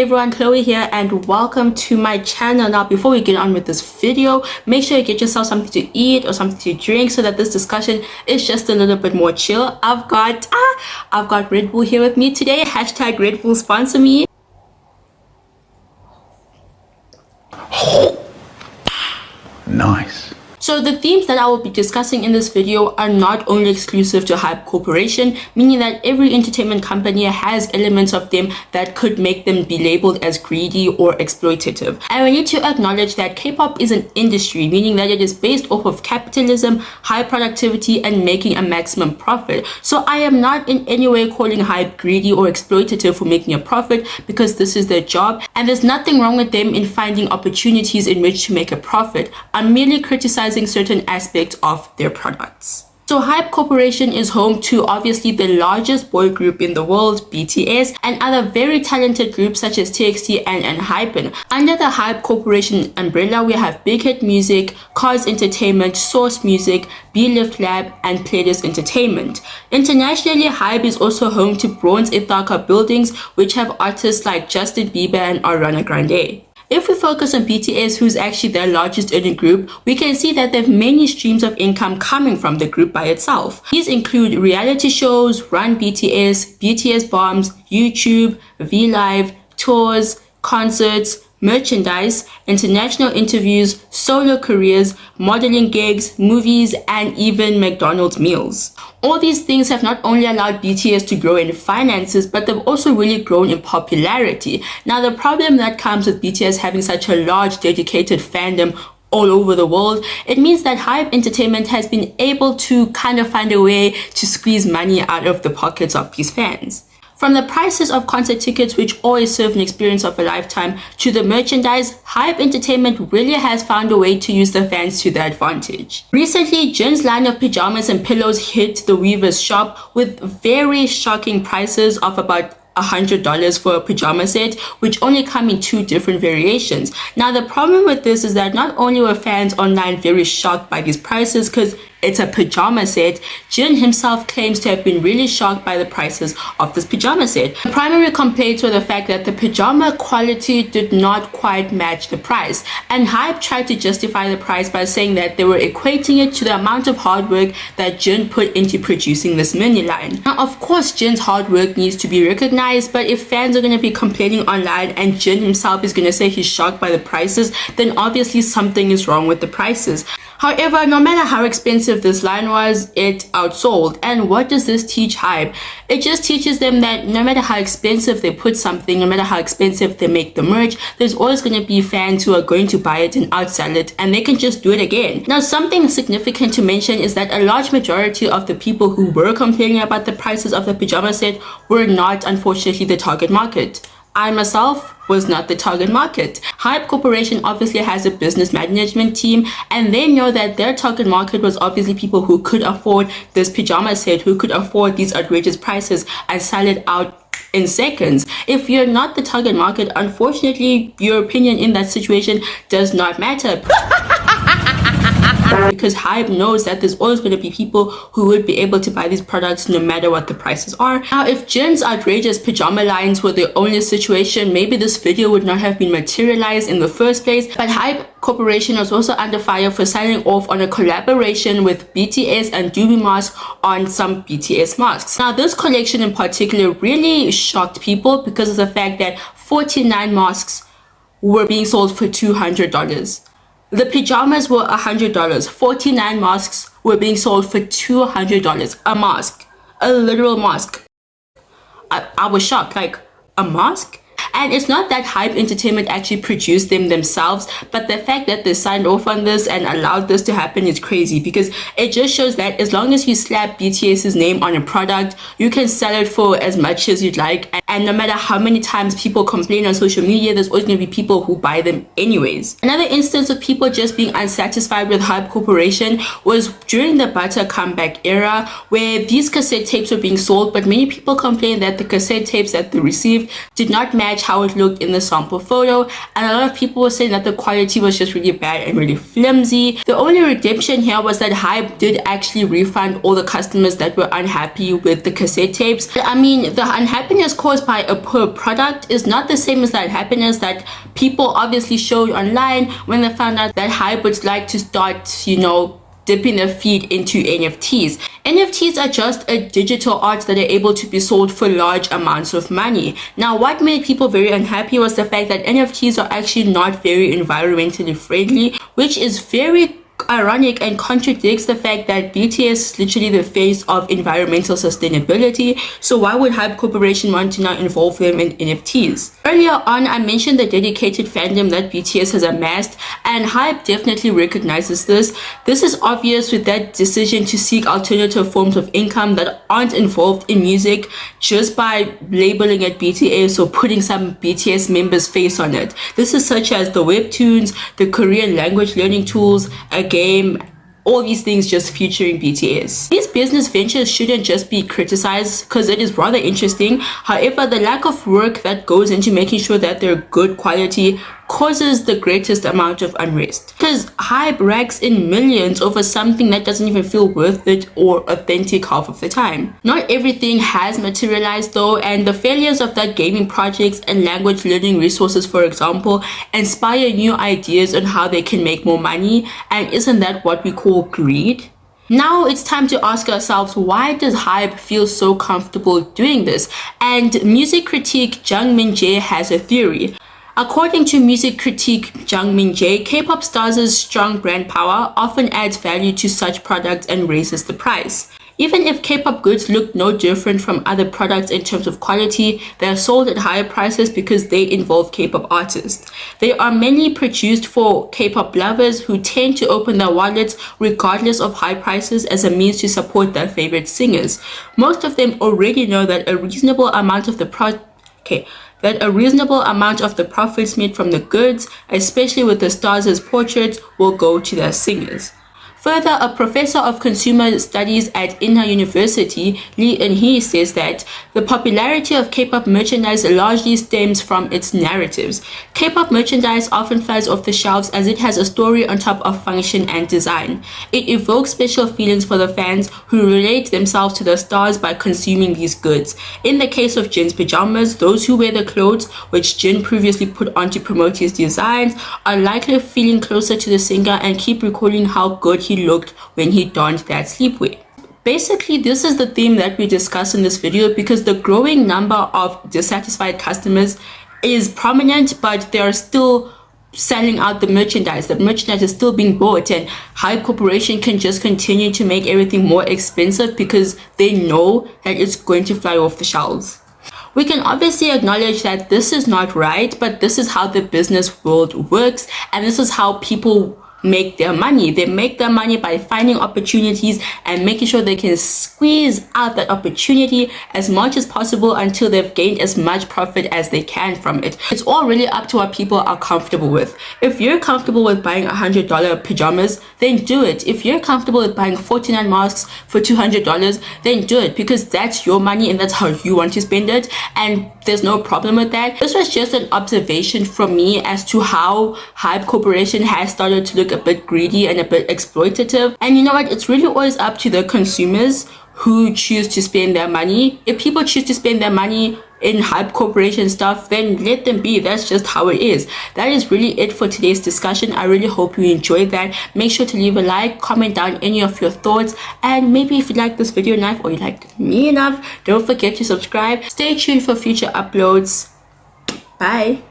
everyone, Chloe here and welcome to my channel. Now before we get on with this video, make sure you get yourself something to eat or something to drink so that this discussion is just a little bit more chill. I've got Red Bull here with me today. Hashtag Red Bull sponsor me. Nice. So the themes that I will be discussing in this video are not only exclusive to Hybe Corporation, meaning that every entertainment company has elements of them that could make them be labeled as greedy or exploitative. And we need to acknowledge that K-pop is an industry, meaning that it is based off of capitalism, high productivity, and making a maximum profit. So I am not in any way calling Hybe greedy or exploitative for making a profit, because this is their job, and there's nothing wrong with them in finding opportunities in which to make a profit. I'm merely criticizing certain aspects of their products. So Hybe Corporation is home to obviously the largest boy group in the world, BTS, and other very talented groups such as TXT and Enhypen. Under the Hybe Corporation umbrella, we have Big Hit Music, Cars Entertainment, Source Music, B-Lift Lab, and Playlist Entertainment. Internationally, Hybe is also home to Bronze Ithaca buildings, which have artists like Justin Bieber and Ariana Grande. If we focus on BTS, who's actually their largest earning group, we can see that they have many streams of income coming from the group by itself. These include reality shows, Run BTS, BTS Bombs, YouTube, V-Live, tours, concerts, merchandise, international interviews, solo careers, modeling gigs, movies, and even McDonald's meals. All these things have not only allowed BTS to grow in finances, but they've also really grown in popularity. Now, the problem that comes with BTS having such a large dedicated fandom all over the world, it means that Hybe Entertainment has been able to kind of find a way to squeeze money out of the pockets of these fans. From the prices of concert tickets, which always serve an experience of a lifetime, to the merchandise, Hybe Entertainment really has found a way to use the fans to their advantage. Recently, Jin's line of pajamas and pillows hit the Weaver's shop with very shocking prices of about $100 for a pajama set, which only come in two different variations. Now, the problem with this is that not only were fans online very shocked by these prices because it's a pajama set, Jin himself claims to have been really shocked by the prices of this pajama set. The primary complaints were the fact that the pajama quality did not quite match the price, and Hybe tried to justify the price by saying that they were equating it to the amount of hard work that Jin put into producing this mini line. Now, of course, Jin's hard work needs to be recognized, but if fans are going to be complaining online and Jin himself is going to say he's shocked by the prices, then obviously something is wrong with the prices. However, no matter how expensive this line was, it outsold. And what does this teach Hybe? It just teaches them that no matter how expensive they put something, no matter how expensive they make the merch, there's always going to be fans who are going to buy it and outsell it, and they can just do it again. Now, something significant to mention is that a large majority of the people who were complaining about the prices of the pajama set were not, unfortunately, the target market. I myself was not the target market. Hybe Corporation obviously has a business management team, and they know that their target market was obviously people who could afford this pajama set, who could afford these outrageous prices and sell it out in seconds. If you're not the target market, unfortunately, your opinion in that situation does not matter. Because Hybe knows that there's always going to be people who would be able to buy these products no matter what the prices are. Now, if Jin's outrageous pajama lines were the only situation, maybe this video would not have been materialized in the first place. But Hybe Corporation was also under fire for signing off on a collaboration with BTS and Doobie Mask on some BTS masks. Now, this collection in particular really shocked people because of the fact that 49 masks were being sold for $200. The pajamas were $100. 49 masks were being sold for $200. A mask. A literal mask. I was shocked. Like, a mask? And it's not that Hybe Entertainment actually produced them themselves, but the fact that they signed off on this and allowed this to happen is crazy, because it just shows that as long as you slap BTS's name on a product, you can sell it for as much as you'd like. And no matter how many times people complain on social media, there's always going to be people who buy them anyways. Another instance of people just being unsatisfied with Hybe Corporation was during the Butter comeback era, where these cassette tapes were being sold, but many people complained that the cassette tapes that they received did not match how it looked in the sample photo, and a lot of people were saying that the quality was just really bad and really flimsy. The only redemption here was that Hybe did actually refund all the customers that were unhappy with the cassette tapes. I mean, the unhappiness caused caused by a poor product is not the same as that happiness that people obviously showed online when they found out that Hybe would like to start, dipping their feet into NFTs. NFTs are just a digital art that are able to be sold for large amounts of money. Now, what made people very unhappy was the fact that NFTs are actually not very environmentally friendly, which is very ironic and contradicts the fact that BTS is literally the face of environmental sustainability. So why would Hybe Corporation want to now involve them in NFTs? Earlier on, I mentioned the dedicated fandom that BTS has amassed, and Hybe definitely recognizes this. This is obvious with that decision to seek alternative forms of income that aren't involved in music just by labeling it BTS or putting some BTS members' face on it. This is such as the webtoons, the Korean language learning tools, a game, all these things just featuring BTS. These business ventures shouldn't just be criticized because it is rather interesting. However, the lack of work that goes into making sure that they're good quality causes the greatest amount of unrest. Because Hybe racks in millions over something that doesn't even feel worth it or authentic half of the time. Not everything has materialized though, and the failures of that gaming projects and language learning resources, for example, inspire new ideas on how they can make more money. And isn't that what we call greed? Now it's time to ask ourselves, why does Hybe feel so comfortable doing this? And music critic Jung Min Jae has a theory. According to music critic Jung Min Jae, K-pop stars' strong brand power often adds value to such products and raises the price. Even if K-pop goods look no different from other products in terms of quality, they are sold at higher prices because they involve K-pop artists. They are mainly produced for K-pop lovers who tend to open their wallets regardless of high prices as a means to support their favorite singers. Most of them already know that a reasonable amount of the profits made from the goods, especially with the stars' portraits, will go to their singers. Further, a professor of consumer studies at Inha University, Lee Eun-hee, says that the popularity of K-pop merchandise largely stems from its narratives. K-pop merchandise often flies off the shelves as it has a story on top of function and design. It evokes special feelings for the fans who relate themselves to the stars by consuming these goods. In the case of Jin's pajamas, those who wear the clothes which Jin previously put on to promote his designs are likely feeling closer to the singer and keep recalling how good he looked when he donned that sleepwear. Basically, this is the theme that we discuss in this video because the growing number of dissatisfied customers is prominent, but they are still selling out the merchandise. The merchandise is still being bought, and Hybe Corporation can just continue to make everything more expensive because they know that it's going to fly off the shelves. We can obviously acknowledge that this is not right, but this is how the business world works, and this is how people make their money. They make their money by finding opportunities and making sure they can squeeze out that opportunity as much as possible until they've gained as much profit as they can from it. It's all really up to what people are comfortable with. If you're comfortable with buying $100 pajamas, then do it. If you're comfortable with buying 49 masks for $200, then do it, because that's your money and that's how you want to spend it, and there's no problem with that. This was just an observation from me as to how Hybe Corporation has started to look a bit greedy and a bit exploitative. And you know what, it's really always up to the consumers who choose to spend their money. If people choose to spend their money in Hybe Corporation stuff, then let them be. That's just how it is. That is really it for today's discussion. I really hope you enjoyed that. Make sure to leave a like, comment down any of your thoughts, and maybe if you liked this video enough or you liked me enough, don't forget to subscribe. Stay tuned for future uploads. Bye.